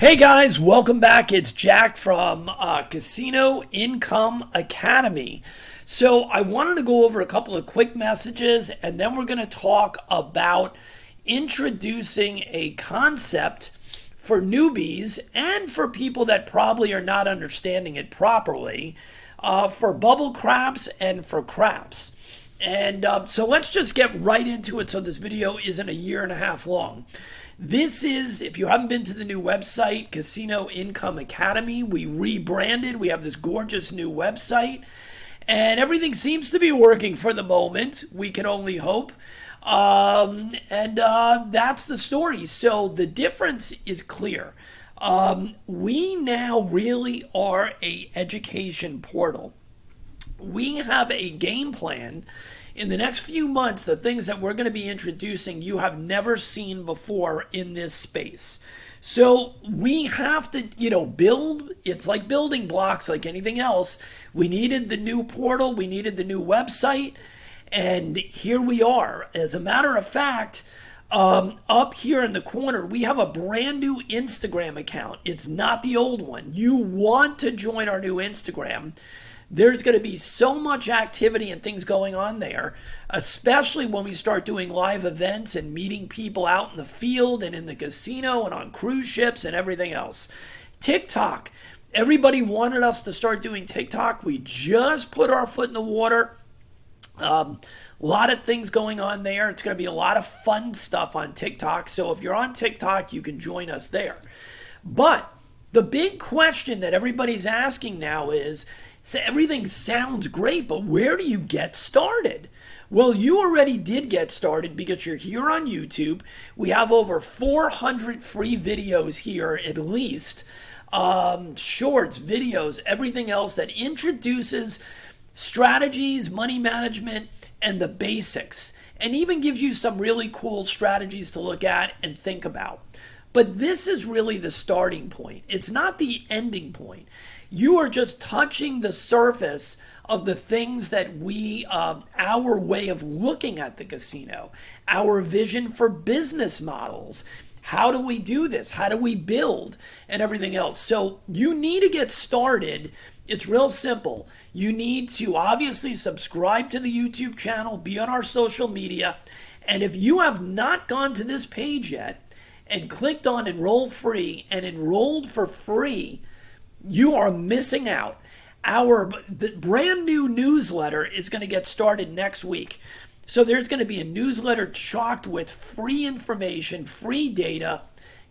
Hey guys, welcome back. It's Jack from Casino Income Academy. So I wanted to go over a couple of quick messages and then we're going to talk about introducing a concept for newbies and for people that probably are not understanding it properly, for bubble craps and for craps. And so let's just get right into it so this video isn't a year and a half long. This is, if you haven't been to the new website, Casino Income Academy, we rebranded. We have this gorgeous new website, and everything seems to be working for the moment. We can only hope. That's the story. So the difference is clear. We now really are a education portal. We have a game plan. In the next few months, the things that we're going to be introducing you have never seen before in this space. So we have to, build. It's like building blocks, like anything else. We needed the new portal. We needed the new website. And here we are. As a matter of fact, up here in the corner, we have a brand new Instagram account. It's not the old one. You want to join our new Instagram. There's going to be so much activity and things going on there, especially when we start doing live events and meeting people out in the field and in the casino and on cruise ships and everything else. TikTok. Everybody wanted us to start doing TikTok. We just put our foot in the water. A lot of things going on there. It's going to be a lot of fun stuff on TikTok. So if you're on TikTok, you can join us there. But the big question that everybody's asking now is, so everything sounds great, but where do you get started? Well, you already did get started because you're here on YouTube. We have over 400 free videos here, at least. Shorts, videos, everything else that introduces strategies, money management, and the basics. And even gives you some really cool strategies to look at and think about. But this is really the starting point. It's not the ending point. You are just touching the surface of the things that our way of looking at the casino, our vision for business models. How do we do this? How do we build and everything else? So you need to get started. It's real simple. You need to obviously subscribe to the YouTube channel, be on our social media. And if you have not gone to this page yet and clicked on Enroll Free and enrolled for free, you are missing out. The brand new newsletter is going to get started next week. So there's going to be a newsletter chocked with free information, free data,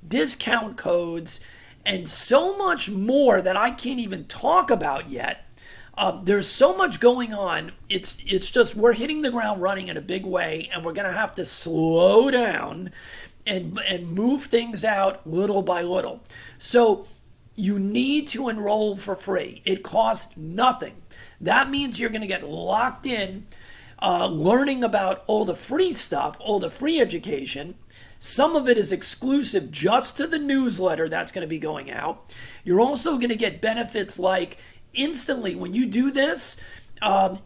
discount codes, and so much more that I can't even talk about yet. There's so much going on. It's just we're hitting the ground running in a big way, and we're going to have to slow down and move things out little by little. So you need to enroll for free. It costs nothing. That means you're going to get locked in, learning about all the free stuff, all the free education. Some of it is exclusive just to the newsletter that's going to be going out. You're also going to get benefits like instantly when you do this,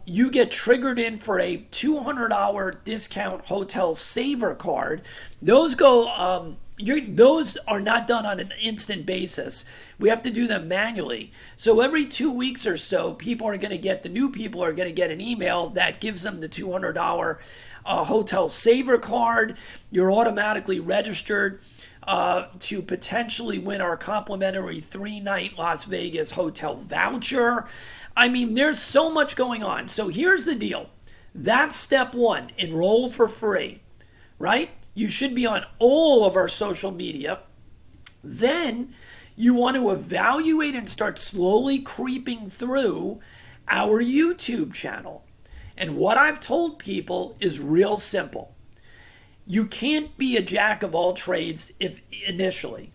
you get triggered in for a $200 discount hotel saver card. Those are not done on an instant basis. We have to do them manually. So every 2 weeks or so, the new people are going to get an email that gives them the $200 hotel saver card. You're automatically registered to potentially win our complimentary 3-night Las Vegas hotel voucher. I mean, there's so much going on. So here's the deal. That's step one, enroll for free, right? You should be on all of our social media. Then you want to evaluate and start slowly creeping through our YouTube channel. And what I've told people is real simple. You can't be a jack of all trades initially.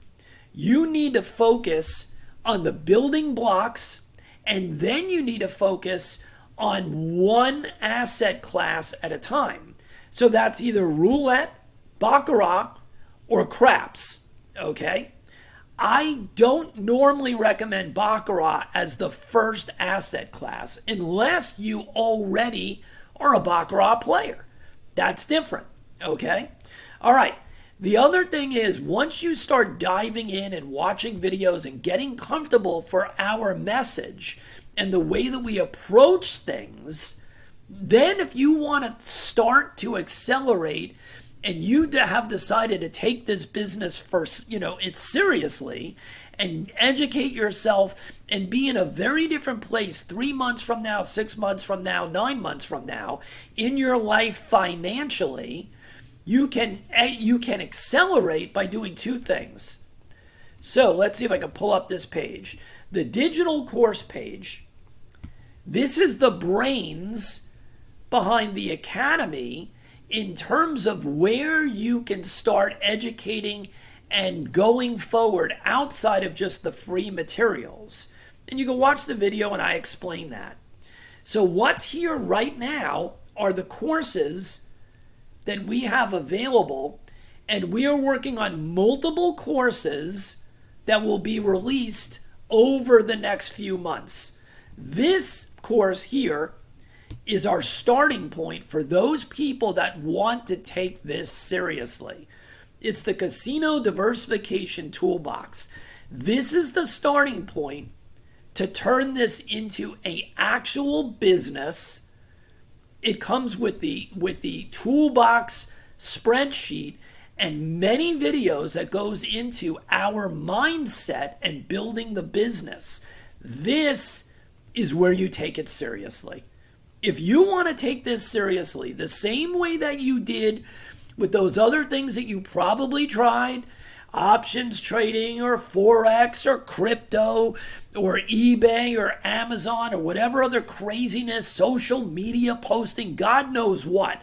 You need to focus on the building blocks, and then you need to focus on one asset class at a time. So that's either roulette, baccarat, or craps, okay? I don't normally recommend baccarat as the first asset class unless you already are a baccarat player. That's different, okay? All right, The other thing is, once you start diving in and watching videos and getting comfortable for our message and the way that we approach things, then if you want to start to accelerate and you have decided to take this business first, it seriously, and educate yourself and be in a very different place 3 months from now, 6 months from now, 9 months from now in your life financially, you can accelerate by doing two things. So let's see if I can pull up this page. The digital course page. This is the brains behind the academy in terms of where you can start educating and going forward outside of just the free materials. And you can watch the video and I explain that. So what's here right now are the courses that we have available, and we are working on multiple courses that will be released over the next few months. This course here is our starting point for those people that want to take this seriously. It's the Casino Diversification Toolbox. This is the starting point to turn this into an actual business. It comes with the toolbox spreadsheet and many videos that goes into our mindset and building the business. This is where you take it seriously. If you want to take this seriously, the same way that you did with those other things that you probably tried, options trading or Forex or crypto or eBay or Amazon or whatever other craziness, social media posting, God knows what.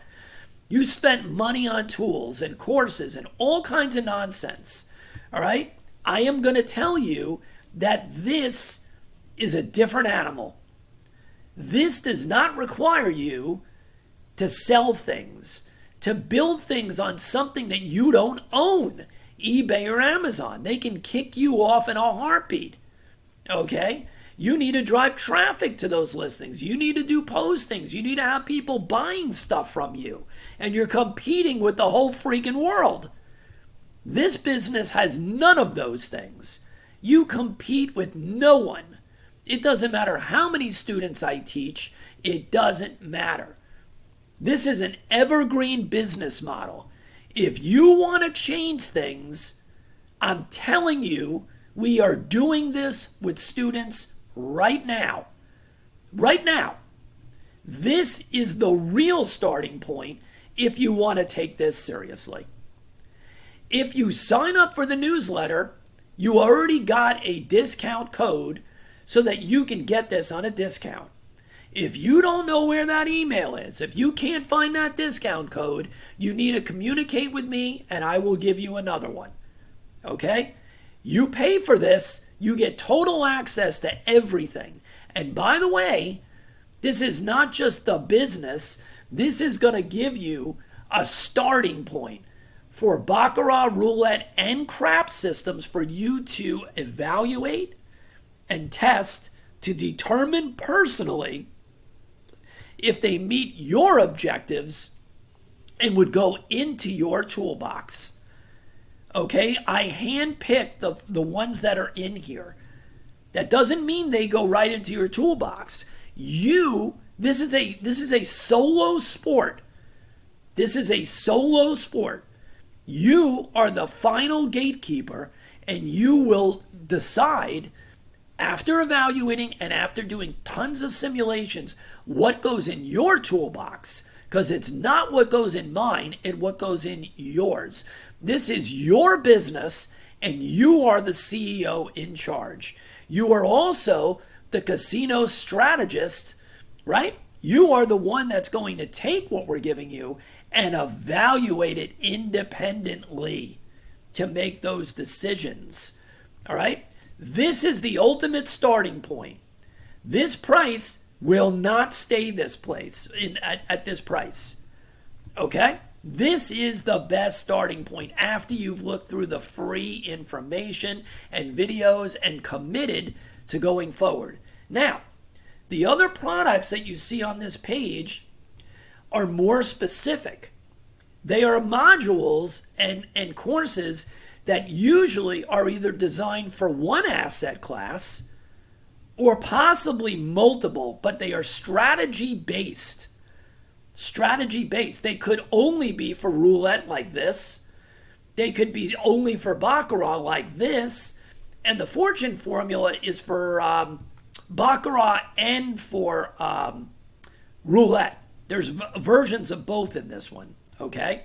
You spent money on tools and courses and all kinds of nonsense. All right? I am going to tell you that this is a different animal. This does not require you to sell things, to build things on something that you don't own. eBay or Amazon, they can kick you off in a heartbeat. Okay? You need to drive traffic to those listings. You need to do postings. You need to have people buying stuff from you. And you're competing with the whole freaking world. This business has none of those things. You compete with no one. It doesn't matter how many students I teach. It doesn't matter. This is an evergreen business model. If you want to change things, I'm telling you, we are doing this with students right now. Right now. This is the real starting point if you want to take this seriously. If you sign up for the newsletter, you already got a discount code so that you can get this on a discount. If you don't know where that email is, if you can't find that discount code, you need to communicate with me and I will give you another one. Okay? You pay for this, you get total access to everything. And by the way, this is not just the business, this is going to give you a starting point for baccarat, roulette, and crap systems for you to evaluate and test to determine personally if they meet your objectives and would go into your toolbox. Okay, I handpicked the ones that are in here. That doesn't mean they go right into your toolbox. This is a solo sport. This is a solo sport. You are the final gatekeeper, and you will decide after evaluating and after doing tons of simulations what goes in your toolbox, because it's not what goes in mine, it's what goes in yours. This is your business, and you are the CEO in charge. You are also the casino strategist, right? You are the one that's going to take what we're giving you and evaluate it independently to make those decisions. All right? This is the ultimate starting point. This price will not stay this place at this price. Okay? This is the best starting point after you've looked through the free information and videos and committed to going forward. Now, the other products that you see on this page are more specific. They are modules and courses that usually are either designed for one asset class or possibly multiple, but they are strategy based. Strategy based. They could only be for roulette like this. They could be only for baccarat like this. And the fortune formula is for baccarat and for roulette. There's versions of both in this one. Okay,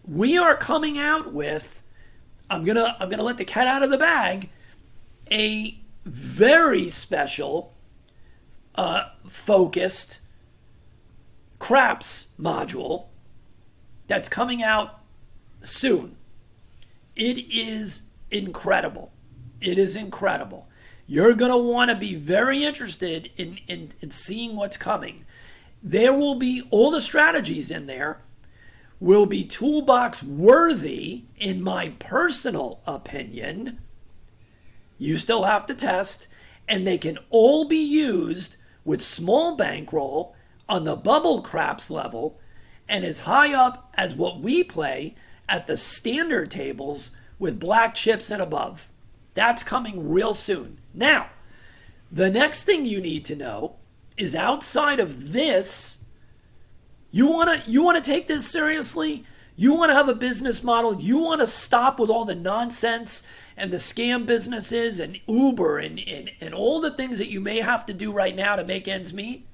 we are coming out with. I'm gonna let the cat out of the bag. A very special, focused craps module that's coming out soon. It is incredible. It is incredible. You're going to want to be very interested in seeing what's coming. There will be all the strategies in there will be toolbox worthy, in my personal opinion. You still have to test, and they can all be used with small bankroll on the bubble craps level and as high up as what we play at the standard tables with black chips and above. That's coming real soon. Now, the next thing you need to know is outside of this, you want to take this seriously? You want to have a business model? You want to stop with all the nonsense and the scam businesses and Uber and all the things that you may have to do right now to make ends meet?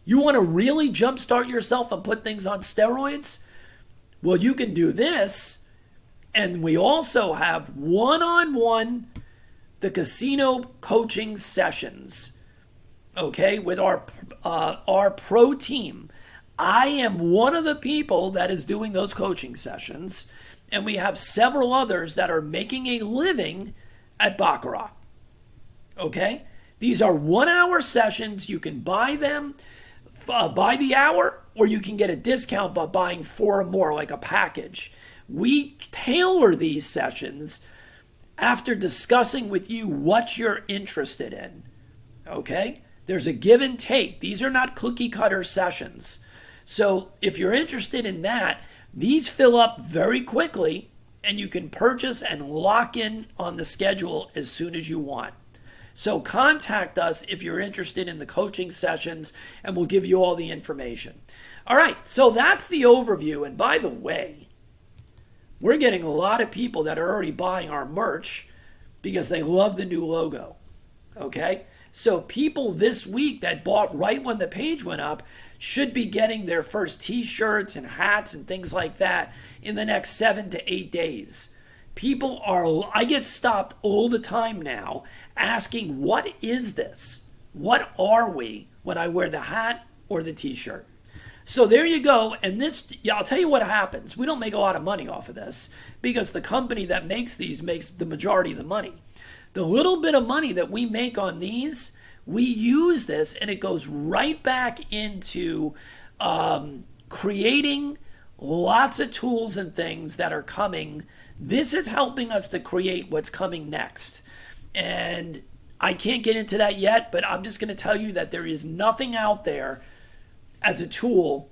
You want to really jumpstart yourself and put things on steroids? Well, you can do this. And we also have one-on-one the casino coaching sessions, okay, with our pro team. I am one of the people that is doing those coaching sessions, and we have several others that are making a living at baccarat. Okay, these are 1 hour sessions. You can buy them by the hour, or you can get a discount by buying 4 or more, like a package. We tailor these sessions after discussing with you what you're interested in. Okay, there's a give and take. These are not cookie cutter sessions. So if you're interested in that, these fill up very quickly, and you can purchase and lock in on the schedule as soon as you want. So contact us if you're interested in the coaching sessions, and we'll give you all the information. All right, so that's the overview. And by the way, we're getting a lot of people that are already buying our merch because they love the new logo. Okay? So people this week that bought right when the page went up should be getting their first t-shirts and hats and things like that in the next 7 to 8 days. People are, I get stopped all the time now asking, what is this? What are we when I wear the hat or the t-shirt? So there you go. And this, I'll tell you what happens. We don't make a lot of money off of this because the company that makes these makes the majority of the money. The little bit of money that we make on these, we use this and it goes right back into creating lots of tools and things that are coming. This is helping us to create what's coming next. And I can't get into that yet, but I'm just going to tell you that there is nothing out there as a tool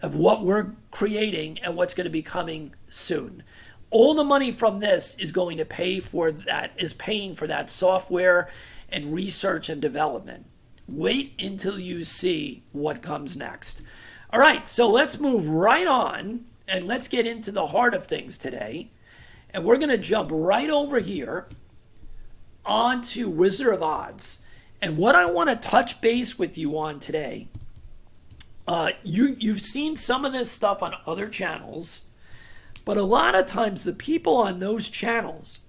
of what we're creating and what's going to be coming soon. All the money from this is going to pay for that, is paying for that software and research and development. Wait until you see what comes next. All right, so let's move right on and let's get into the heart of things today. And we're going to jump right over here onto Wizard of Odds. And what I want to touch base with you on today, you've seen some of this stuff on other channels, but a lot of times the people on those channels,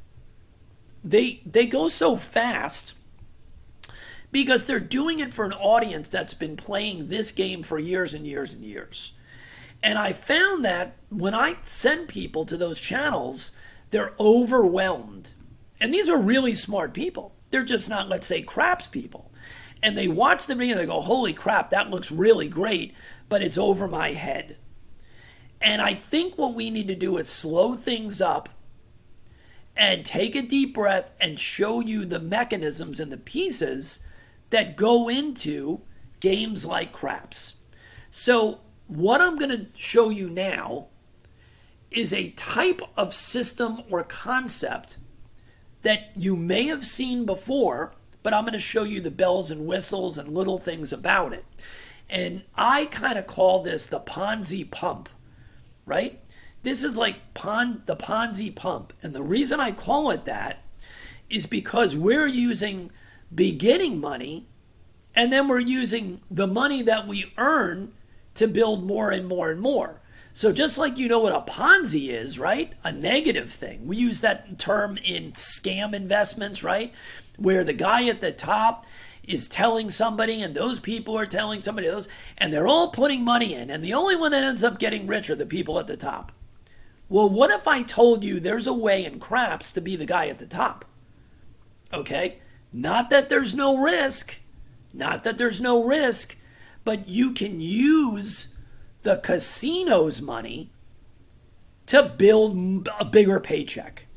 they go so fast because they're doing it for an audience that's been playing this game for years and years and years. And I found that when I send people to those channels, they're overwhelmed. And these are really smart people. They're just not, let's say, craps people. And they watch the video and they go, holy crap, that looks really great, but it's over my head. And I think what we need to do is slow things up and take a deep breath and show you the mechanisms and the pieces that go into games like craps. So what I'm going to show you now is a type of system or concept that you may have seen before, but I'm going to show you the bells and whistles and little things about it. And I kind of call this the Ponzi pump, right? This is like the Ponzi pump. And the reason I call it that is because we're using beginning money, and then we're using the money that we earn to build more and more and more. So just like you know what a Ponzi is, right? A negative thing. We use that term in scam investments, right? Where the guy at the top is telling somebody and those people are telling somebody else and they're all putting money in, and the only one that ends up getting rich are the people at the top. Well, what if I told you there's a way in craps to be the guy at the top? Okay? Not that there's no risk. Not that there's no risk, but you can use the casino's money to build a bigger paycheck.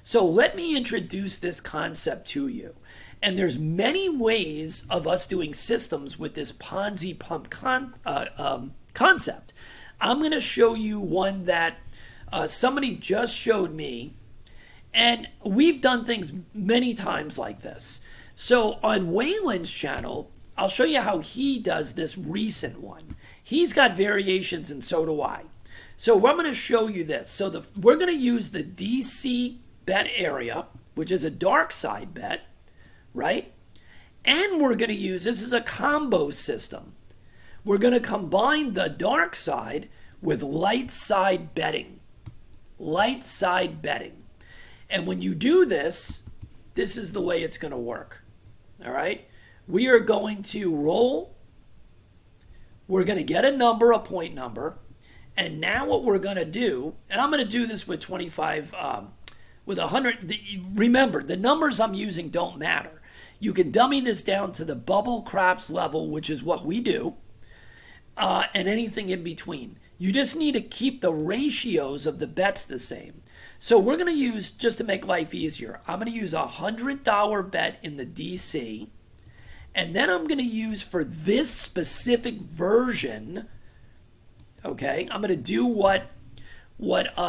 So let me introduce this concept to you. And there's many ways of us doing systems with this Ponzi pump concept. I'm going to show you one that somebody just showed me, and we've done things many times like this. So on Waylon's channel, I'll show you how he does this recent one. He's got variations, and so do I. So I'm going to show you this. So we're going to use the DC bet area, which is a dark side bet, right? And we're going to use, this is a combo system. We're going to combine the dark side with light side betting. Light side betting. And when you do this, this is the way it's going to work. All right? We are going to roll. We're going to get a number, a point number. And now what we're going to do, and I'm going to do this with 25, with 100. Remember, the numbers I'm using don't matter. You can dummy this down to the bubble craps level, which is what we do, and anything in between. You just need to keep the ratios of the bets the same. So we're going to use, just to make life easier, I'm going to use a $100 bet in the DC. And then I'm going to use for this specific version, okay, I'm going to do what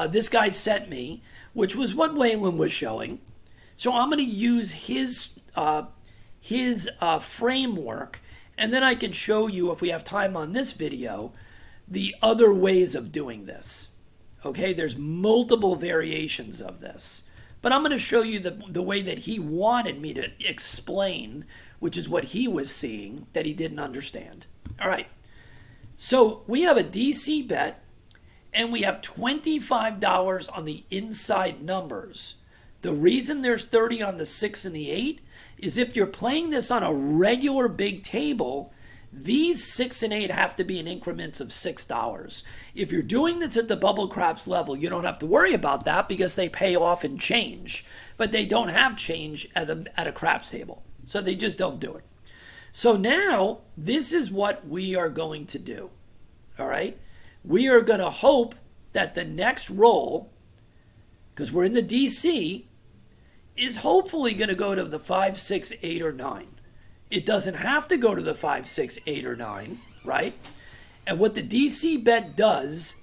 this guy sent me, which was what Waylon was showing. So I'm going to use his framework, and then I can show you, if we have time on this video, the other ways of doing this. Okay, there's multiple variations of this. But I'm going to show you the way that he wanted me to explain, which is what he was seeing that he didn't understand. All right, so we have a DC bet, and we have $25 on the inside numbers. The reason there's 30 on the 6 and the 8 is if you're playing this on a regular big table, these 6 and 8 have to be in increments of $6. If you're doing this at the bubble craps level, you don't have to worry about that because they pay off in change. But they don't have change at a craps table. So they just don't do it. So now, this is what we are going to do. All right? We are going to hope that the next roll, because we're in the DC, is hopefully going to go to the 5, 6, 8, or 9. It doesn't have to go to the 5, 6, 8, or 9, right? And what the DC bet does,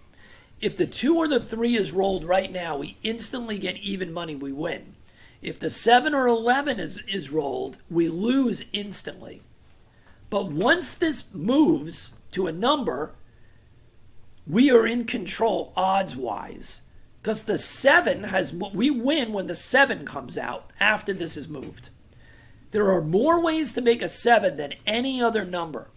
if the 2 or the 3 is rolled right now, we instantly get even money, we win. If the 7 or 11 is rolled, we lose instantly. But once this moves to a number, we are in control odds-wise. Because the 7 we win when the 7 comes out after this is moved. There are more ways to make a 7 than any other number.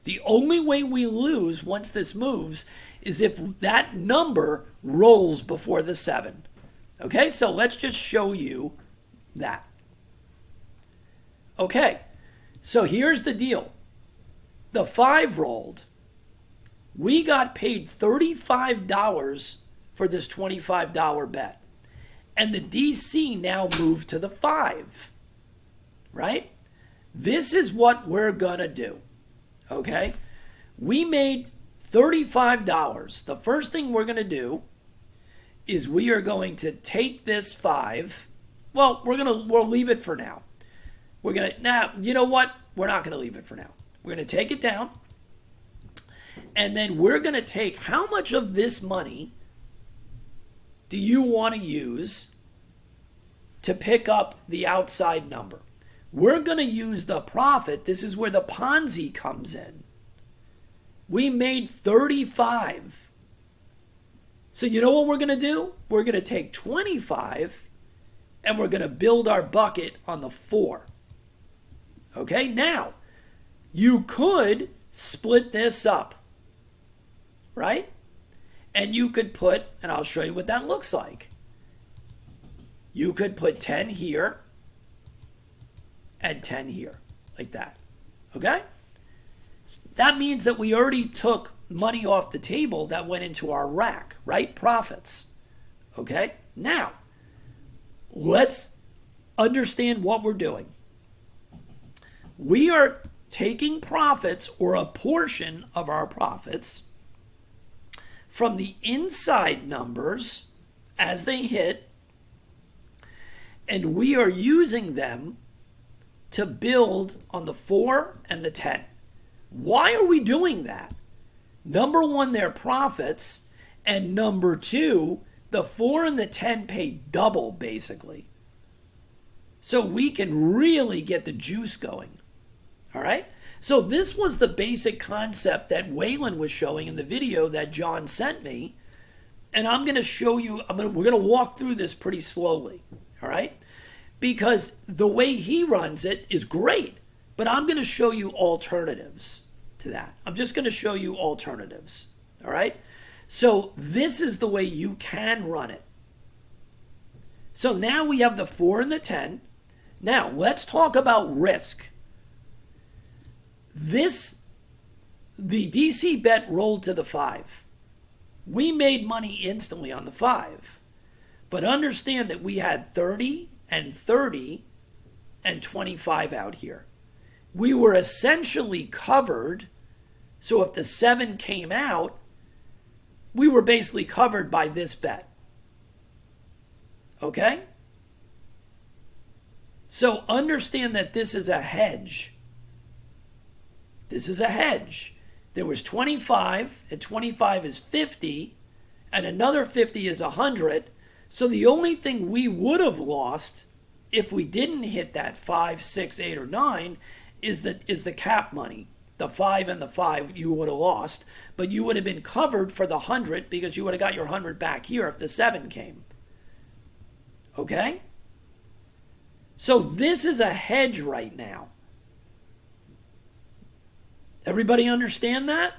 The only way we lose once this moves is if that number rolls before the 7. Okay, so let's just show you that. Okay, so here's the deal. The 5 rolled. We got paid $35 for this $25 bet. And the DC now moved to the 5. Right? This is what we're going to do. Okay? We made $35. The first thing we're going to do is we are going to take this 5. Well, we'll leave it for now. Now, you know what? We're not going to leave it for now. We're going to take it down. And then we're going to take how much of this money do you want to use to pick up the outside number? We're going to use the profit. This is where the Ponzi comes in. We made 35. So you know what we're going to do? We're going to take 25 and we're going to build our bucket on the 4. Okay, now you could split this up, right? And you could put, and I'll show you what that looks like. You could put 10 here and 10 here, like that. Okay? That means that we already took money off the table that went into our rack, right? Profits. Okay? Now, let's understand what we're doing. We are taking profits, or a portion of our profits, from the inside numbers as they hit, and we are using them to build on the 4 and the 10. Why are we doing that? Number one, they're profits, and number two, the 4 and the 10 pay double, basically. So we can really get the juice going. All right? So this was the basic concept that Waylon was showing in the video that John sent me. And I'm going to show you, we're going to walk through this pretty slowly. All right? Because the way he runs it is great. But I'm going to show you alternatives to that. I'm just going to show you alternatives. All right? So this is the way you can run it. So now we have the 4 and the 10. Now let's talk about risk. The DC bet rolled to the 5. We made money instantly on the 5. But understand that we had 30 and 30 and 25 out here. We were essentially covered. So if the 7 came out, we were basically covered by this bet. Okay? So understand that this is a hedge. This is a hedge. There was 25, and 25 is 50, and another 50 is 100. So the only thing we would have lost if we didn't hit that 5, 6, 8, or 9 is the cap money. The 5 and the 5 you would have lost, but you would have been covered for the 100 because you would have got your 100 back here if the 7 came. Okay? So this is a hedge right now. Everybody understand that?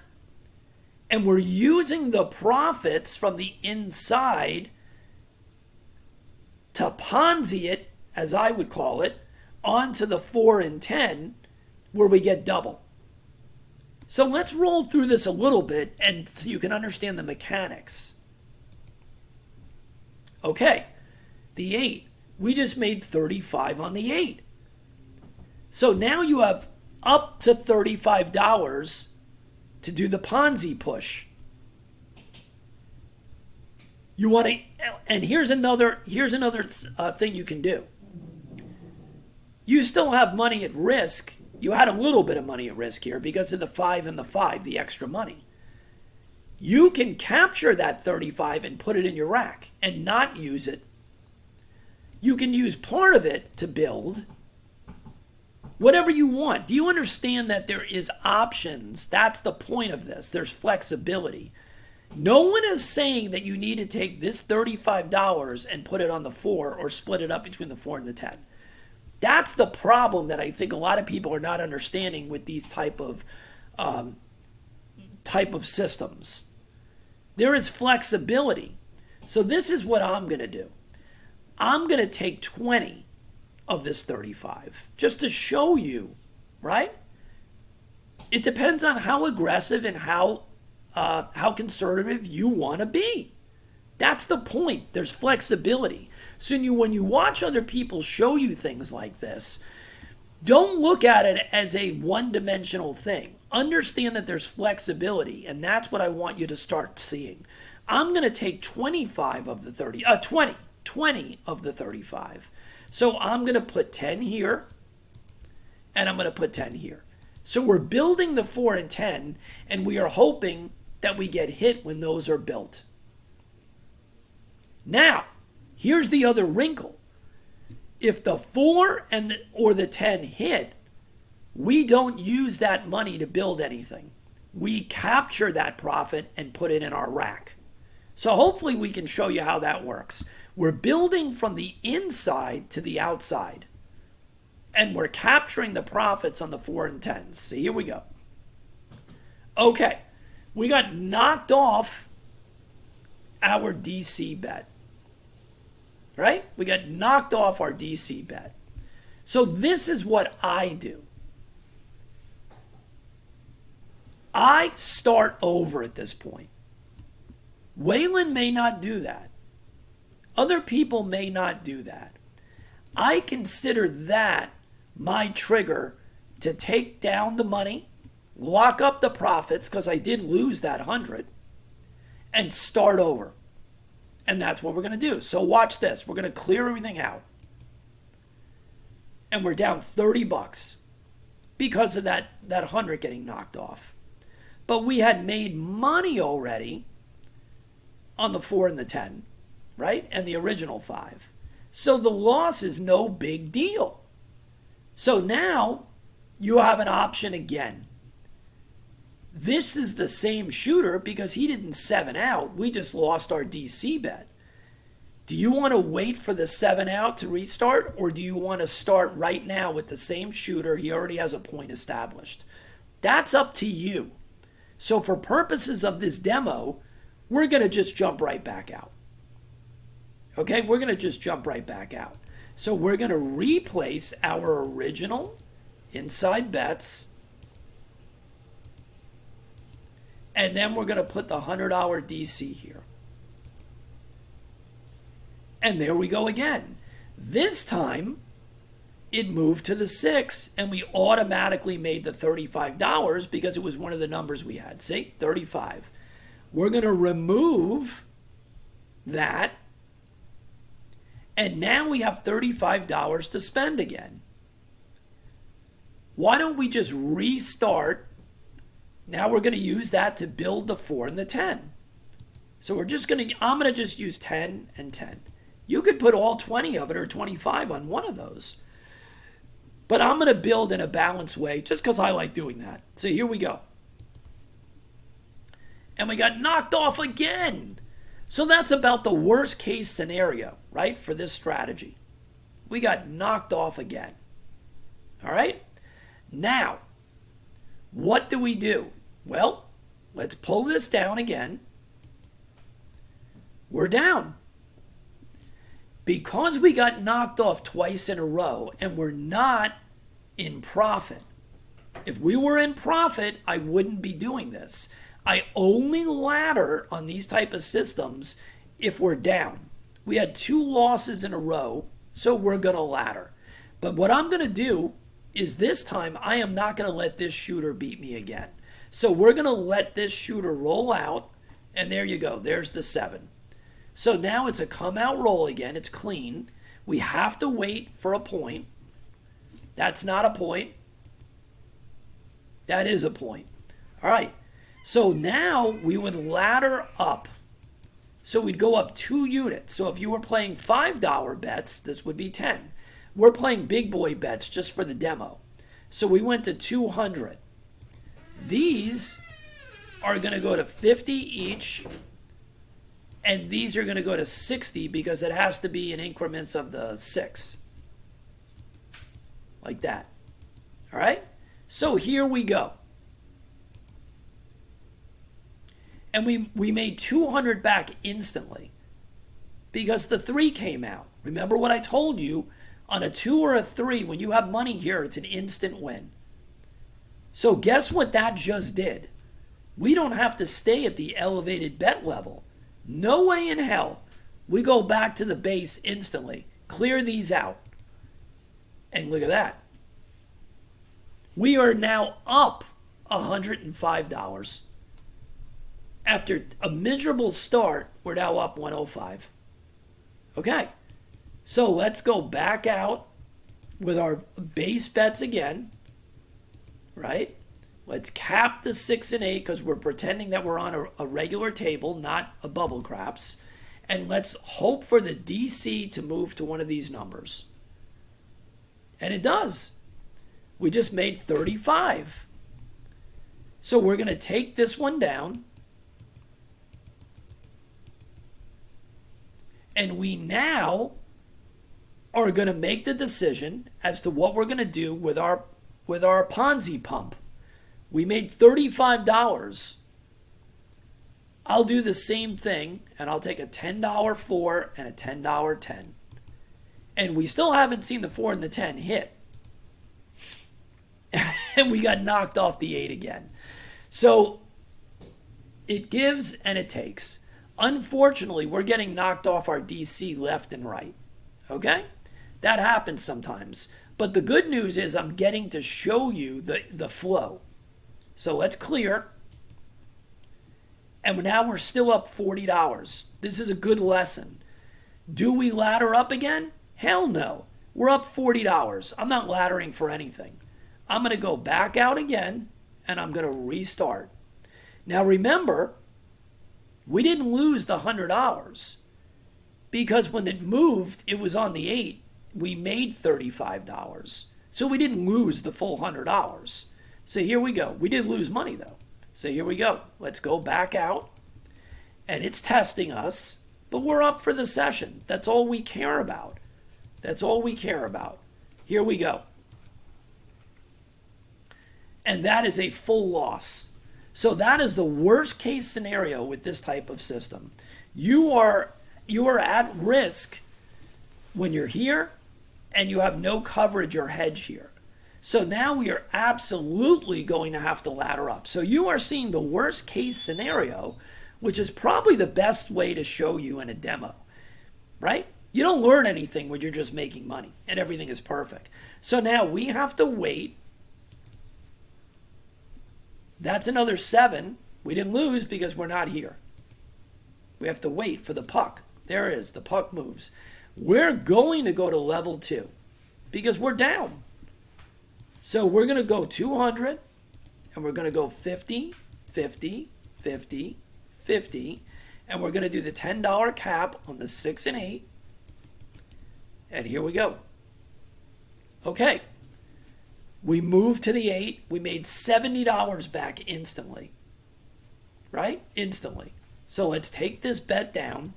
And we're using the profits from the inside to Ponzi it, as I would call it, onto the 4 and 10 where we get double. So let's roll through this a little bit and so you can understand the mechanics. Okay, the 8. We just made 35 on the 8. So now you have up to $35 to do the Ponzi push. You want to, and here's another thing you can do. You still have money at risk. You had a little bit of money at risk here because of the 5 and the 5, the extra money. You can capture that 35 and put it in your rack and not use it. You can use part of it to build whatever you want. Do you understand that there is options? That's the point of this. There's flexibility. No one is saying that you need to take this $35 and put it on the 4 or split it up between the 4 and the 10. That's the problem that I think a lot of people are not understanding with these type of systems. There is flexibility. So this is what I'm going to do. I'm going to take 20 of this 35 just to show you, right? It depends on how aggressive and how conservative you want to be. That's the point. There's flexibility. So when you watch other people show you things like this, don't look at it as a one-dimensional thing. Understand that there's flexibility, and that's what I want you to start seeing. I'm going to take 25 of the 20 of the 35. So I'm going to put 10 here, and I'm going to put 10 here. So we're building the 4 and 10, and we are hoping that we get hit when those are built. Now, here's the other wrinkle. If the 4 or the 10 hit, we don't use that money to build anything. We capture that profit and put it in our rack. So hopefully we can show you how that works. We're building from the inside to the outside. And we're capturing the profits on the 4 and 10s. So here we go. Okay, we got knocked off our DC bet. Right? We got knocked off our DC bet. So this is what I do. I start over at this point. Waylon may not do that. Other people may not do that. I consider that my trigger to take down the money, lock up the profits, because I did lose that 100, and start over. And that's what we're going to do. So watch this. We're going to clear everything out. And we're down $30 because of that 100 getting knocked off. But we had made money already on the 4 and the 10, right? And the original 5. So the loss is no big deal. So now you have an option again. This is the same shooter because he didn't 7 out. We just lost our DC bet. Do you want to wait for the 7 out to restart, or do you want to start right now with the same shooter? He already has a point established. That's up to you. So for purposes of this demo, we're going to just jump right back out. Okay, we're going to just jump right back out. So we're going to replace our original inside bets. And then we're going to put the $100 DC here. And there we go again. This time, it moved to the 6, and we automatically made the $35 because it was one of the numbers we had. See, 35. We're going to remove that. And now we have $35 to spend again. Why don't we just restart? Now we're going to use that to build the 4 and the 10. So I'm going to just use 10 and 10. You could put all 20 of it or 25 on one of those. But I'm going to build in a balanced way just because I like doing that. So here we go. And we got knocked off again. So that's about the worst case scenario, right, for this strategy. We got knocked off again. All right? Now, what do we do? Well, let's pull this down again. We're down. Because we got knocked off twice in a row and we're not in profit. If we were in profit, I wouldn't be doing this. I only ladder on these type of systems if we're down. We had 2 losses in a row, so we're going to ladder. But what I'm going to do is this time I am not going to let this shooter beat me again. So we're going to let this shooter roll out, and there you go. There's the 7. So now it's a come out roll again. It's clean. We have to wait for a point. That's not a point. That is a point. All right. So now we would ladder up. So we'd go up 2 units. So if you were playing $5 bets, this would be 10. We're playing big boy bets just for the demo. So we went to 200. These are going to go to 50 each. And these are going to go to 60 because it has to be in increments of the 6. Like that. All right? So here we go. And we made 200 back instantly because the 3 came out. Remember what I told you? On a 2 or a 3, when you have money here, it's an instant win. So guess what that just did? We don't have to stay at the elevated bet level. No way in hell. We go back to the base instantly. Clear these out. And look at that. We are now up $105. After a miserable start, we're now up 105. Okay. So let's go back out with our base bets again. Right? Let's cap the 6 and 8 because we're pretending that we're on a regular table, not a bubble craps. And let's hope for the DC to move to one of these numbers. And it does. We just made 35. So we're going to take this one down. And we now are going to make the decision as to what we're going to do with our Ponzi pump. We made $35. I'll do the same thing, and I'll take a $10 4 and a $10 10. And we still haven't seen the 4 and the 10 hit. And we got knocked off the 8 again. So it gives and it takes. Unfortunately, we're getting knocked off our DC left and right. Okay? That happens sometimes. But the good news is I'm getting to show you the flow. So let's clear. And now we're still up $40. This is a good lesson. Do we ladder up again? Hell no. We're up $40. I'm not laddering for anything. I'm going to go back out again, and I'm going to restart. Now remember, we didn't lose the $100 because when it moved, it was on the 8. We made $35. So we didn't lose the full $100. So here we go. We did lose money though. So here we go. Let's go back out. And it's testing us, but we're up for the session. That's all we care about. That's all we care about. Here we go. And that is a full loss. So that is the worst case scenario with this type of system. You are at risk when you're here and you have no coverage or hedge here. So now we are absolutely going to have to ladder up. So you are seeing the worst case scenario, which is probably the best way to show you in a demo, right? You don't learn anything when you're just making money and everything is perfect. So now we have to wait. That's another 7. We didn't lose because we're not here. We have to wait for the puck. There it is. The puck moves. We're going to go to level 2 because we're down. So we're going to go 200 and we're going to go 50, 50, 50, 50. And we're going to do the $10 cap on the 6 and 8. And here we go. Okay. We moved to the 8. We made $70 back instantly. Right? Instantly. So let's take this bet down.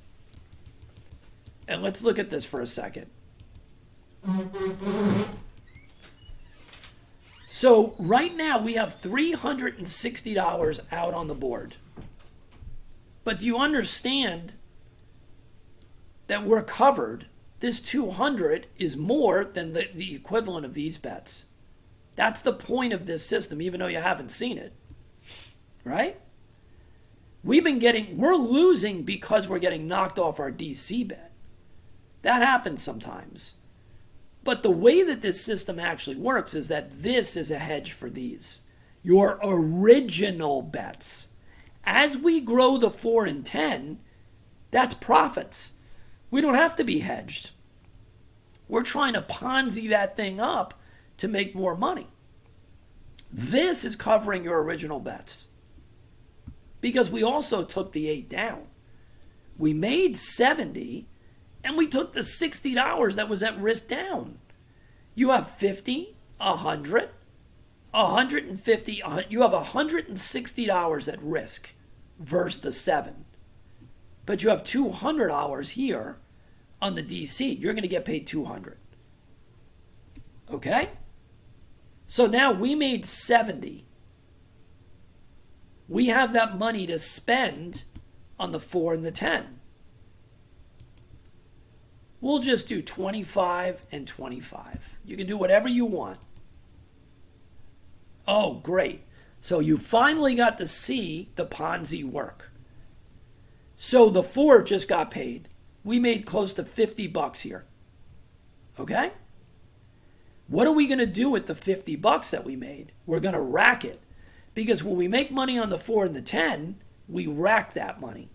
And let's look at this for a second. So right now we have $360 out on the board. But do you understand that we're covered? This 200 is more than the equivalent of these bets. That's the point of this system, even though you haven't seen it. Right? We're losing because we're getting knocked off our DC bet. That happens sometimes. But the way that this system actually works is that this is a hedge for these. Your original bets. As we grow the 4 and 10, that's profits. We don't have to be hedged. We're trying to Ponzi that thing up to make more money. This is covering your original bets. Because we also took the 8 down. We made 70 and we took the $60 that was at risk down. You have 50, 100, 150, you have $160 at risk versus the 7. But you have $200 here on the DC. You're going to get paid $200. Okay? So now we made 70. We have that money to spend on the 4 and the 10. We'll just do 25 and 25. You can do whatever you want. Oh, great. So you finally got to see the Ponzi work. So the 4 just got paid. We made close to $50 here. Okay? What are we going to do with the $50 that we made? We're going to rack it. Because when we make money on the 4 and the 10, we rack that money.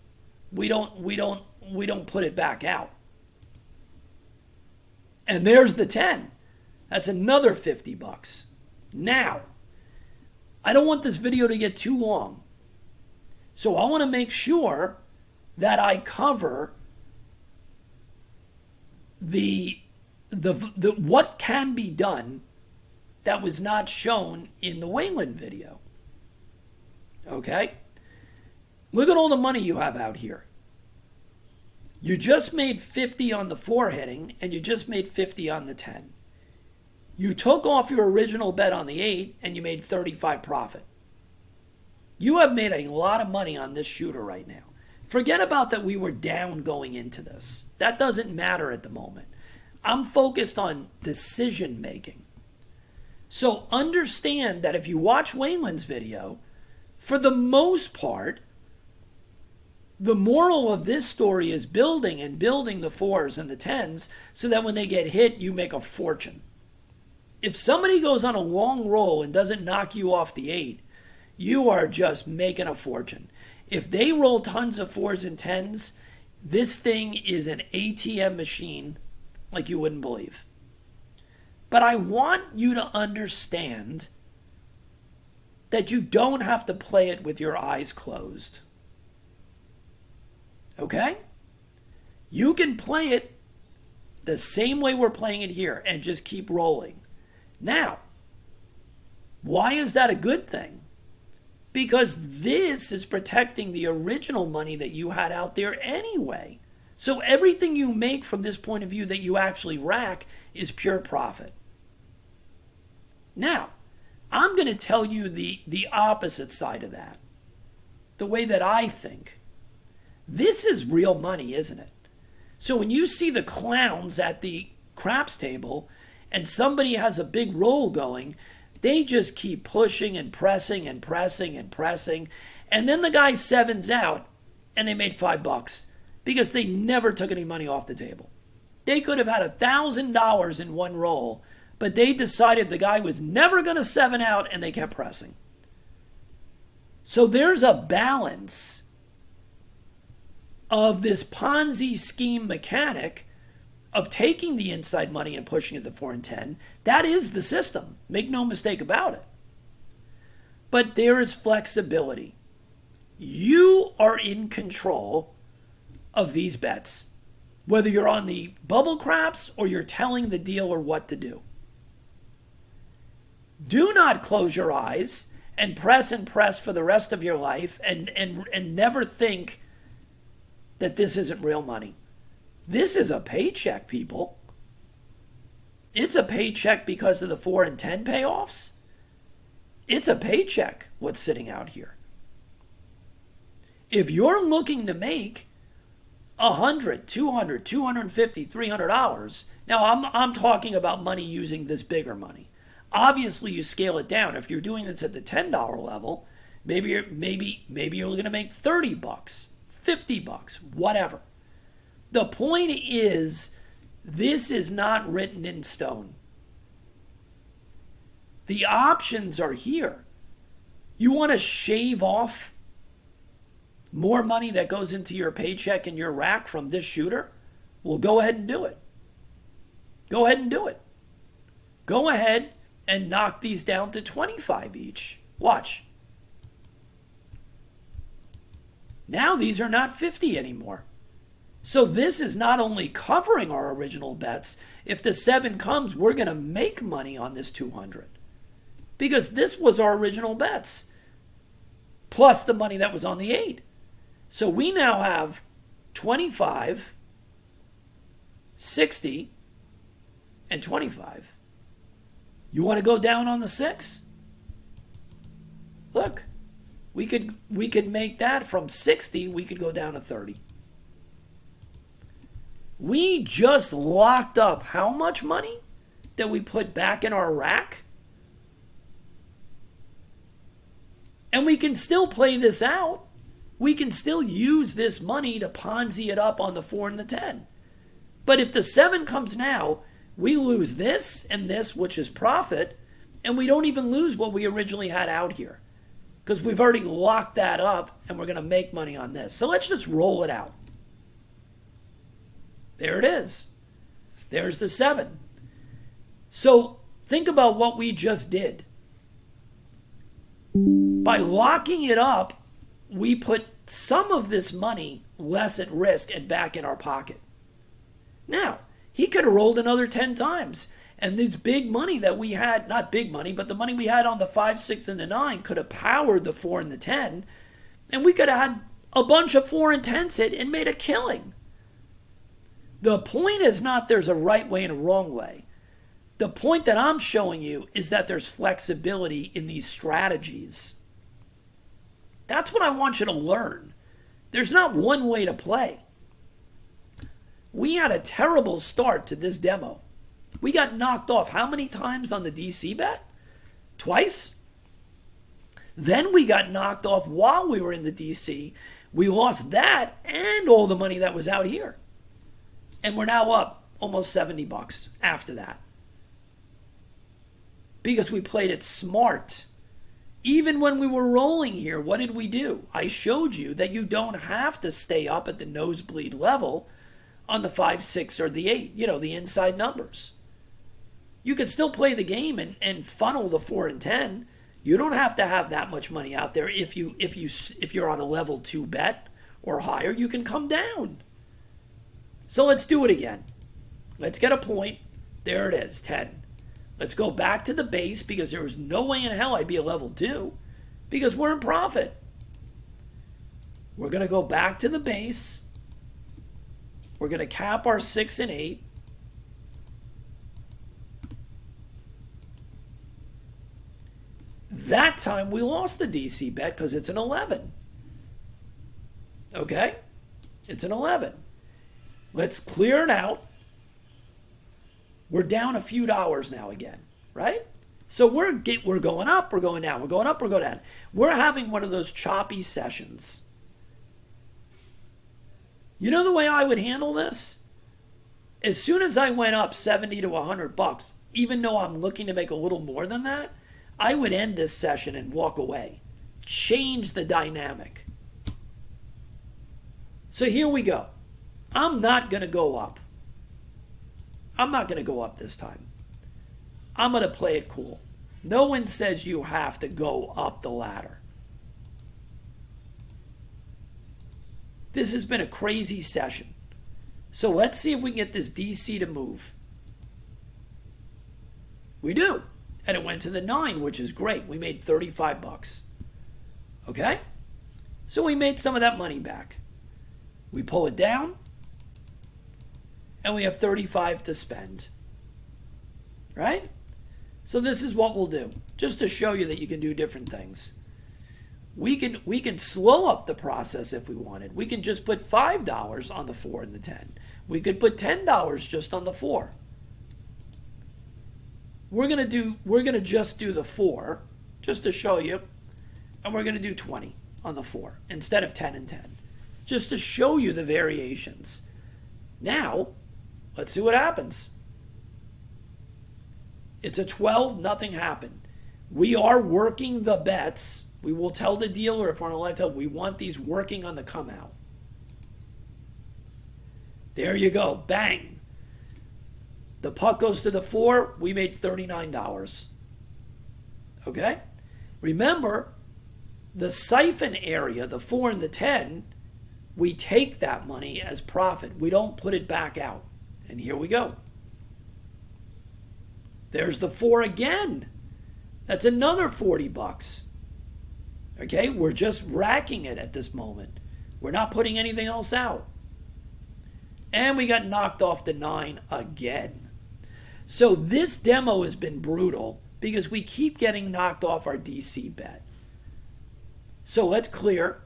We don't put it back out. And there's the 10. That's another $50. Now, I don't want this video to get too long. So I want to make sure that I cover the what can be done that was not shown in the Wayland video. Okay? Look at all the money you have out here. You just made 50 on the 4 hitting, and you just made 50 on the 10. You took off your original bet on the 8, and you made 35 profit. You have made a lot of money on this shooter right now. Forget about that we were down going into this. That doesn't matter at the moment. I'm focused on decision making. So understand that if you watch Wayland's video, for the most part, the moral of this story is building and building the 4s and the 10s so that when they get hit, you make a fortune. If somebody goes on a long roll and doesn't knock you off the 8, you are just making a fortune. If they roll tons of 4s and 10s, this thing is an ATM machine like you wouldn't believe. But I want you to understand that you don't have to play it with your eyes closed. Okay? You can play it the same way we're playing it here and just keep rolling. Now, why is that a good thing? Because this is protecting the original money that you had out there anyway. So everything you make from this point of view that you actually rack is pure profit. Now, I'm going to tell you the opposite side of that. The way that I think. This is real money, isn't it? So when you see the clowns at the craps table and somebody has a big roll going, they just keep pushing and pressing and pressing and pressing. And then the guy sevens out and they made $5 because they never took any money off the table. They could have had $1,000 in one roll, but they decided the guy was never going to 7 out and they kept pressing. So there's a balance of this Ponzi scheme mechanic of taking the inside money and pushing it to 4 and 10. That is the system. Make no mistake about it. But there is flexibility. You are in control of these bets, whether you're on the bubble craps or you're telling the dealer what to do. Do not close your eyes and press for the rest of your life and never think that this isn't real money. This is a paycheck, people. It's a paycheck because of the 4 and 10 payoffs. It's a paycheck what's sitting out here. If you're looking to make $100, $200, $250, $300, now I'm talking about money using this bigger money. Obviously, you scale it down. If you're doing this at the $10 level, maybe you're going to make $30, $50, whatever. The point is, this is not written in stone. The options are here. You want to shave off more money that goes into your paycheck and your rack from this shooter? Well, go ahead and do it. Go ahead and do it. Go ahead and knock these down to 25 each. Watch. Now these are not 50 anymore. So this is not only covering our original bets. If the 7 comes, we're going to make money on this 200. Because this was our original bets. Plus the money that was on the 8. So we now have 25, 60, and 25. You want to go down on the 6? Look, we could make that from 60, we could go down to 30. We just locked up how much money that we put back in our rack? And we can still play this out. We can still use this money to Ponzi it up on the 4 and the 10. But if the 7 comes now, we lose this and this, which is profit, and we don't even lose what we originally had out here because we've already locked that up and we're going to make money on this. So let's just roll it out. There it is. There's the 7. So think about what we just did. By locking it up, we put some of this money less at risk and back in our pocket. Now, He could have rolled another 10 times. And this big money that we had, not big money, but the money we had on the 5, 6, and the 9 could have powered the 4 and the 10. And we could have had a bunch of 4 and 10s hit and made a killing. The point is not there's a right way and a wrong way. The point that I'm showing you is that there's flexibility in these strategies. That's what I want you to learn. There's not one way to play. We had a terrible start to this demo. We got knocked off how many times on the DC bet? Twice? Then we got knocked off while we were in the DC. We lost that and all the money that was out here. And we're now up almost $70 after that. Because we played it smart. Even when we were rolling here, what did we do? I showed you that you don't have to stay up at the nosebleed level on the 5, 6, or the 8. You know, the inside numbers. You could still play the game and funnel the 4 and 10. You don't have to have that much money out there if you're on a level 2 bet or higher. You can come down. So let's do it again. Let's get a point. There it is, 10. Let's go back to the base because there was no way in hell I'd be a level 2 because we're in profit. We're going to go back to the base. We're going to cap our 6 and 8. That time we lost the DC bet because it's an 11. Okay? It's an 11. Let's clear it out. We're down a few dollars now again, right? So we're going up, we're going down, we're going up, we're going down. We're having one of those choppy sessions. You know the way I would handle this? As soon as I went up 70 to $100, even though I'm looking to make a little more than that, I would end this session and walk away. Change the dynamic. So here we go. I'm not going to go up. I'm not going to go up this time. I'm going to play it cool. No one says you have to go up the ladder. This has been a crazy session. So let's see if we can get this DC to move. We do. And it went to the 9, which is great. We made $35. Okay? So we made some of that money back. We pull it down. And we have 35 to spend. Right? So this is what we'll do. Just to show you that you can do different things. We can slow up the process if we wanted. We can just put $5 on the 4 and the 10. We could put $10 just on the 4. We're gonna just do the 4, just to show you, and we're gonna do 20 on the 4 instead of 10 and 10, just to show you the variations. Now, let's see what happens. It's a 12, nothing happened. We are working the bets. We will tell the dealer if we're on a live tell, we want these working on the come out. There you go, bang. The puck goes to the 4, we made $39. Okay? Remember, the siphon area, the 4 and the 10, we take that money as profit. We don't put it back out. And here we go. There's the 4 again. That's another $40. Okay? We're just racking it at this moment. We're not putting anything else out. And we got knocked off the 9 again. So this demo has been brutal because we keep getting knocked off our DC bet. So let's clear.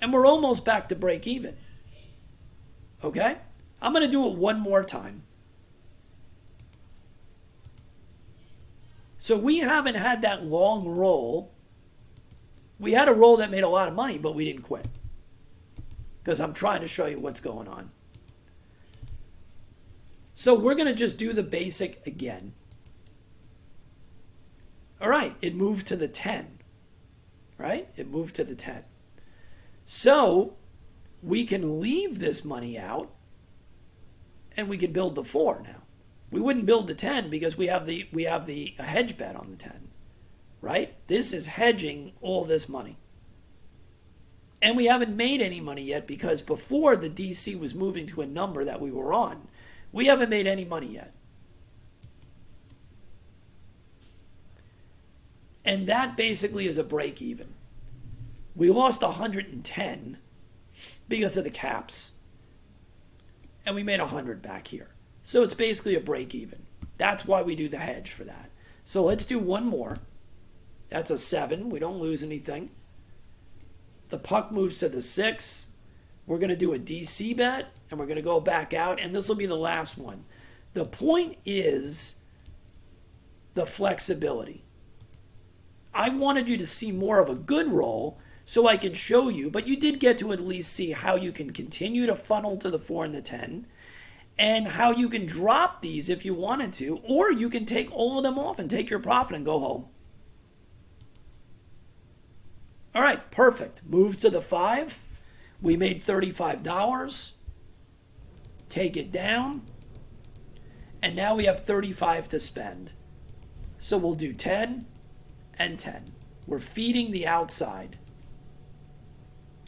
And we're almost back to break even. Okay? I'm going to do it one more time. So we haven't had that long roll. We had a roll that made a lot of money, but we didn't quit. Because I'm trying to show you what's going on. So we're going to just do the basic again. All right, it moved to the 10. Right? It moved to the 10. So we can leave this money out and we can build the 4 now. We wouldn't build the 10 because we have the hedge bet on the 10. Right? This is hedging all this money. And we haven't made any money yet because before the DC was moving to a number that we were on, we haven't made any money yet. And that basically is a break even. We lost 110 because of the caps. And we made 100 back here. So it's basically a break even. That's why we do the hedge for that. So let's do one more. That's a 7. We don't lose anything. The puck moves to the 6. We're going to do a DC bet, and we're going to go back out, and this will be the last one. The point is the flexibility. I wanted you to see more of a good roll so I can show you, but you did get to at least see how you can continue to funnel to the 4 and the 10, and how you can drop these if you wanted to, or you can take all of them off and take your profit and go home. All right, perfect. Move to the 5. We made $35. Take it down. And now we have 35 to spend. So we'll do 10 and 10. We're feeding the outside.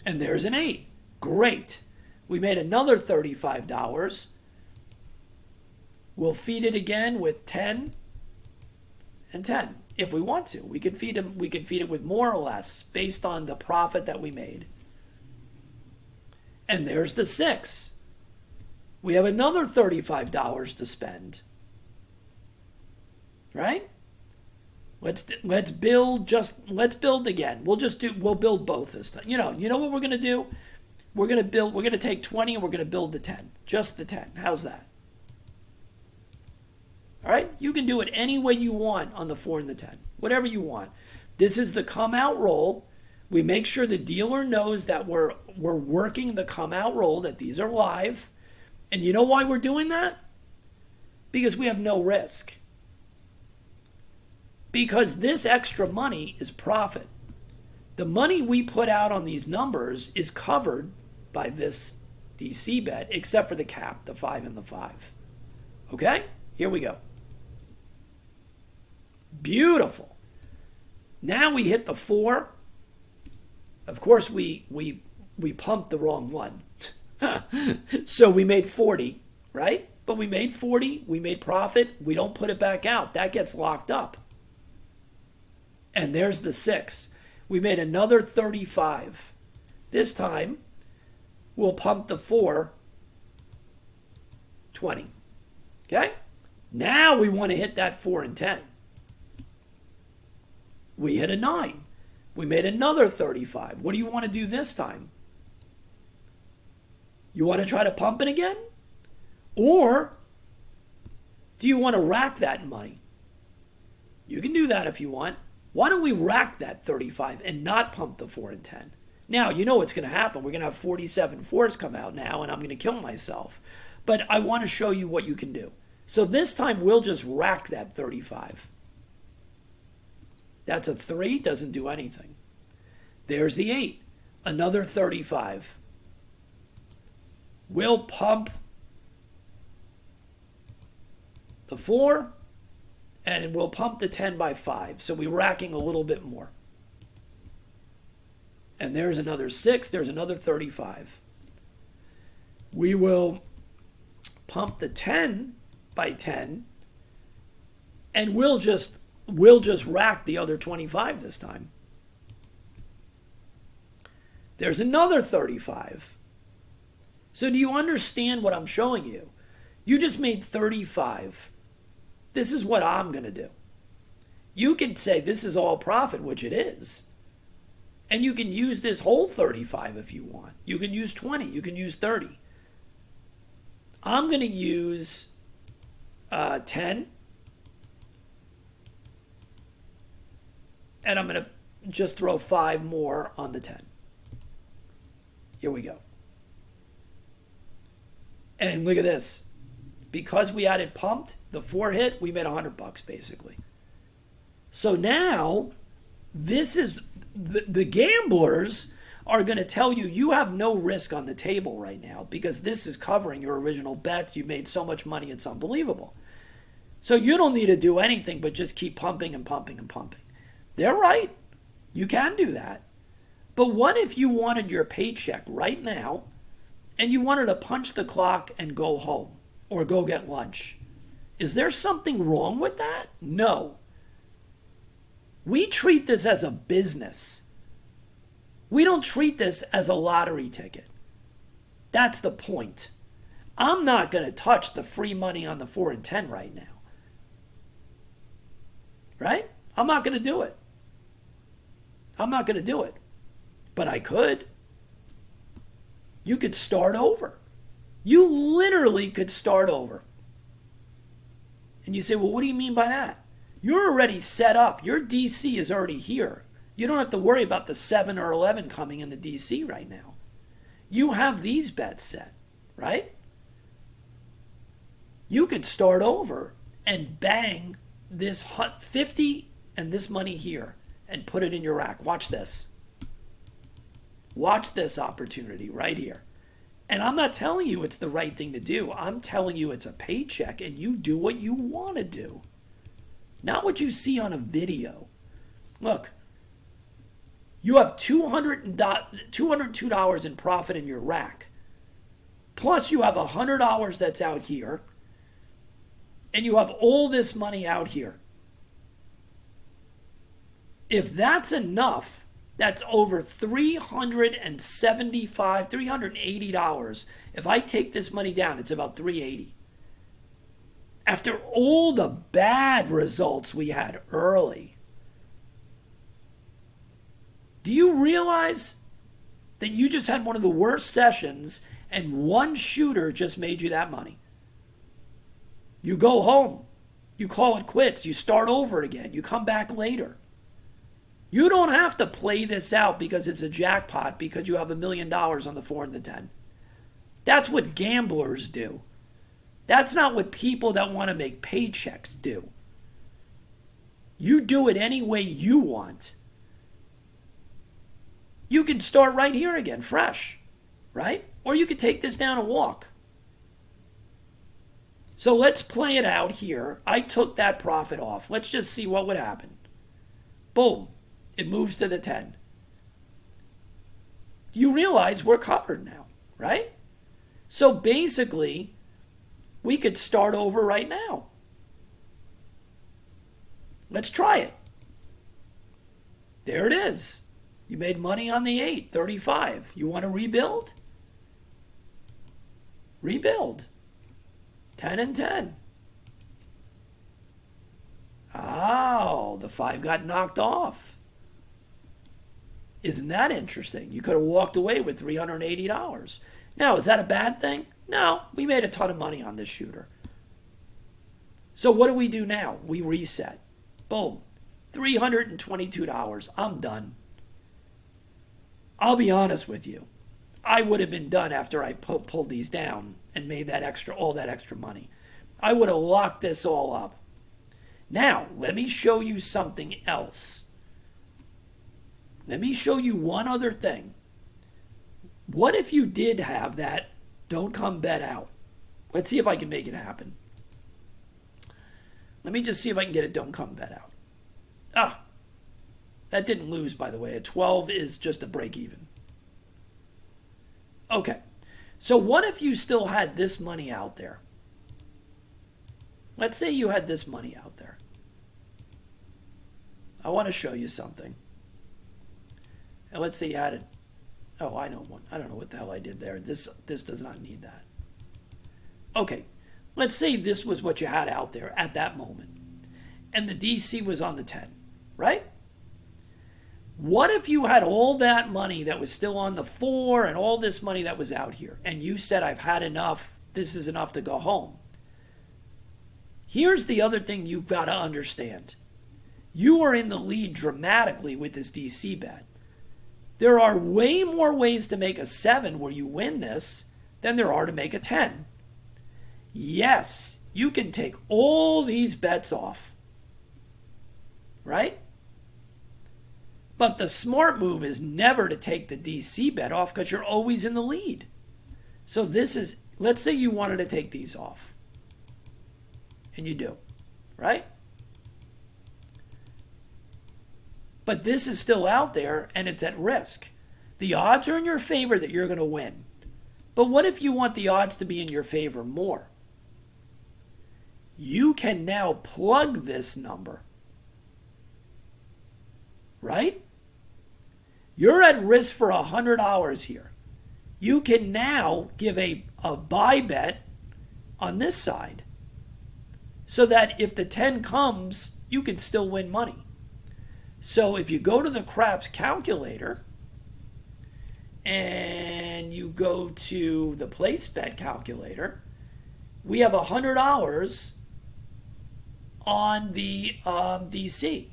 And there's an 8. Great. We made another $35. We'll feed it again with 10 and 10. If we want to, we can feed them. We can feed it with more or less based on the profit that we made. And there's the 6. We have another $35 to spend. Right? Let's build again. We'll build both this time. You know what we're gonna do? We're gonna take 20 and we're gonna build the 10. Just the 10. How's that? All right, you can do it any way you want on the 4 and the 10, whatever you want. This is the come out roll. We make sure the dealer knows that we're working the come out roll, that these are live. And you know why we're doing that? Because we have no risk. Because this extra money is profit. The money we put out on these numbers is covered by this DC bet, except for the cap, the 5 and the 5. Okay, here we go. Beautiful. Now we hit the 4. Of course, we pumped the wrong one. So we made 40, right? But we made 40. We made profit. We don't put it back out. That gets locked up. And there's the 6. We made another 35. This time, we'll pump the 4, 20. Okay? Now we want to hit that 4 and 10. We hit a 9. We made another 35. What do you want to do this time? You want to try to pump it again? Or do you want to rack that money? You can do that if you want. Why don't we rack that 35 and not pump the 4 and 10? Now, you know what's going to happen. We're going to have 47 4s come out now, and I'm going to kill myself. But I want to show you what you can do. So this time, we'll just rack that 35. That's a 3, doesn't do anything. There's the 8, another 35. We'll pump the 4, and we'll pump the 10 by 5. So we're racking a little bit more. And there's another 6, there's another 35. We will pump the 10 by 10, and we'll just rack the other 25 this time. There's another 35. So do you understand what I'm showing you? You just made 35. This is what I'm going to do. You can say this is all profit, which it is. And you can use this whole 35 if you want. You can use 20. You can use 30. I'm going to use 10. And I'm going to just throw 5 more on the 10. Here we go. And look at this. Because we had it pumped, the 4 hit, we made $100 basically. So now, this is the gamblers are going to tell you you have no risk on the table right now because this is covering your original bets. You made so much money, it's unbelievable. So you don't need to do anything but just keep pumping and pumping and pumping. They're right. You can do that. But what if you wanted your paycheck right now and you wanted to punch the clock and go home or go get lunch? Is there something wrong with that? No. We treat this as a business. We don't treat this as a lottery ticket. That's the point. I'm not going to touch the free money on the 4 and 10 right now. Right? I'm not going to do it. I'm not going to do it. But I could. You could start over. You literally could start over. And you say, well, what do you mean by that? You're already set up. Your DC is already here. You don't have to worry about the 7 or 11 coming in the DC right now. You have these bets set, right? You could start over and bang this 50 and this money here and put it in your rack. Watch this. Watch this opportunity right here. And I'm not telling you it's the right thing to do. I'm telling you it's a paycheck and you do what you want to do. Not what you see on a video. Look, you have $202 in profit in your rack. Plus you have $100 that's out here. And you have all this money out here. If that's enough, that's over $380. If I take this money down, it's about $380. After all the bad results we had early, do you realize that you just had one of the worst sessions and one shooter just made you that money? You go home. You call it quits. You start over again. You come back later. You don't have to play this out because it's a jackpot because you have $1 million on the 4 and the 10. That's what gamblers do. That's not what people that want to make paychecks do. You do it any way you want. You can start right here again, fresh, right? Or you could take this down and walk. So let's play it out here. I took that profit off. Let's just see what would happen. Boom. It moves to the 10. You realize we're covered now, right? So basically, we could start over right now. Let's try it. There it is. You made money on the 8, 35. You want to rebuild? Rebuild. 10 and 10. Oh, the 5 got knocked off. Isn't that interesting? You could have walked away with $380. Now, is that a bad thing? No, we made a ton of money on this shooter. So what do we do now? We reset. Boom. $322. I'm done. I'll be honest with you. I would have been done after I pulled these down and made all that extra money. I would have locked this all up. Now, let me show you something else. Let me show you one other thing. What if you did have that don't come bet out? Let's see if I can make it happen. Let me just see if I can get a don't come bet out. Ah, that didn't lose, by the way. A 12 is just a break even. Okay, so what if you still had this money out there? Let's say you had this money out there. I want to show you something. And let's say you had it. Oh, I know one. I don't know what the hell I did there. This does not need that. Okay, let's say this was what you had out there at that moment. And the DC was on the 10, right? What if you had all that money that was still on the 4 and all this money that was out here, and you said, I've had enough, this is enough to go home? Here's the other thing you've got to understand. You are in the lead dramatically with this DC bet. There are way more ways to make a 7 where you win this than there are to make a 10. Yes, you can take all these bets off, right? But the smart move is never to take the DC bet off because you're always in the lead. So this is, let's say you wanted to take these off. And you do, right? But this is still out there and it's at risk. The odds are in your favor that you're going to win. But what if you want the odds to be in your favor more? You can now plug this number, right? You're at risk for $100 here. You can now give a buy bet on this side so that if the 10 comes, you can still win money. So if you go to the craps calculator and you go to the place bet calculator, we have $100 on the DC.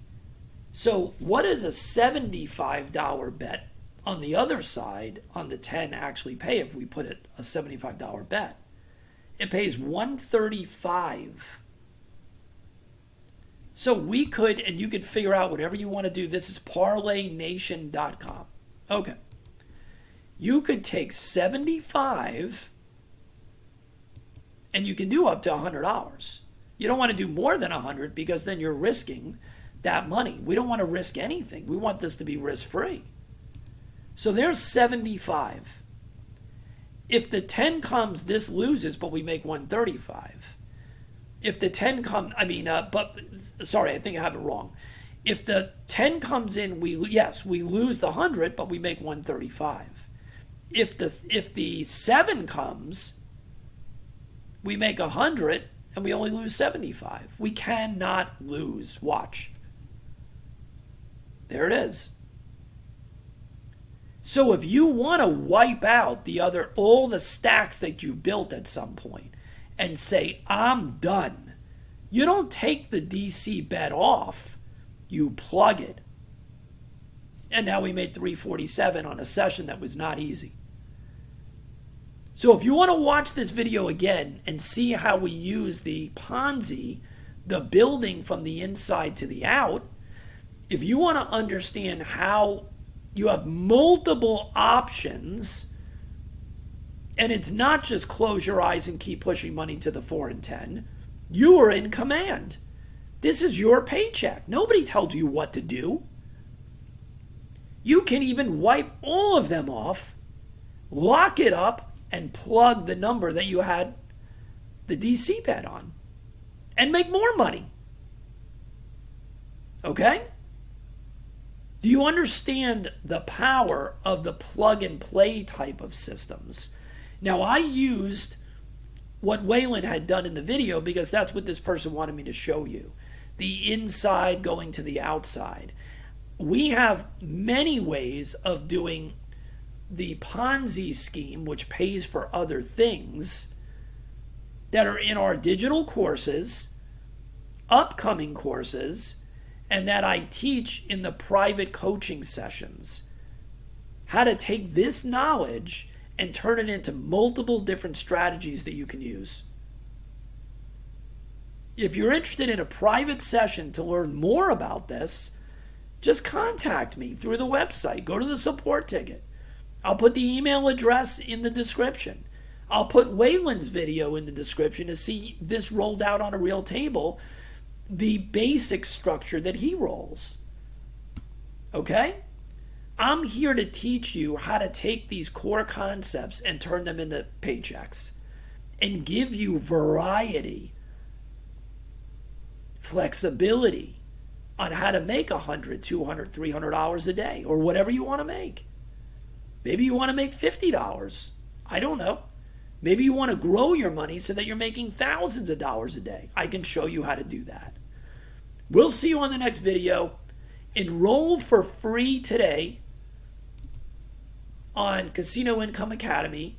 So what does a $75 bet on the other side on the 10 actually pay if we put it a $75 bet? It pays $135. So we could, and you could figure out whatever you want to do. This is parlaynation.com. Okay. You could take 75 and you can do up to $100. You don't want to do more than 100 because then you're risking that money. We don't want to risk anything. We want this to be risk-free. So there's 75. If the 10 comes, this loses, but we make 135. If the 10 comes, sorry, I think I have it wrong. If the 10 comes in, we lose the 100, but we make 135. If the 7 comes, we make 100 and we only lose 75. We cannot lose. Watch. There it is. So if you want to wipe out all the stacks that you've built at some point and say, I'm done, you don't take the DC bet off, you plug it. And now we made 347 on a session that was not easy. So if you want to watch this video again and see how we use the Ponzi, the building from the inside to the out, if you want to understand how you have multiple options, and it's not just close your eyes and keep pushing money to the 4 and 10, you are in command. This is your paycheck. Nobody tells you what to do. You can even wipe all of them off, lock it up, and plug the number that you had the DC bet on and make more money. Okay? Do you understand the power of the plug and play type of systems? Now, I used what Waylon had done in the video because that's what this person wanted me to show you. The inside going to the outside. We have many ways of doing the Ponzi scheme, which pays for other things, that are in our digital courses, upcoming courses, and that I teach in the private coaching sessions. How to take this knowledge and turn it into multiple different strategies that you can use. If you're interested in a private session to learn more about this, just contact me through the website. Go to the support ticket. I'll put the email address in the description. I'll put Waylon's video in the description to see this rolled out on a real table, the basic structure that he rolls. Okay? I'm here to teach you how to take these core concepts and turn them into paychecks and give you variety, flexibility on how to make $100, $200, $300 a day or whatever you want to make. Maybe you want to make $50. I don't know. Maybe you want to grow your money so that you're making thousands of dollars a day. I can show you how to do that. We'll see you on the next video. Enroll for free today on Casino Income Academy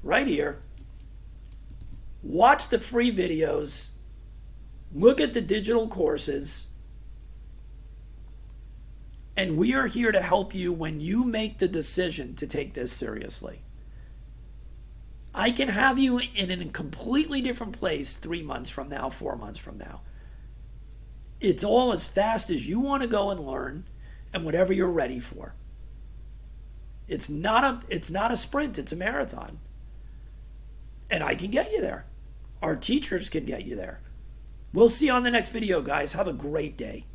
right here. Watch the free videos. Look at the digital courses. And we are here to help you when you make the decision to take this seriously. I can have you in a completely different place 3 months from now, 4 months from now. It's all as fast as you want to go and learn and whatever you're ready for. It's not a sprint, it's a marathon. And I can get you there. Our teachers can get you there. We'll see you on the next video, guys. Have a great day.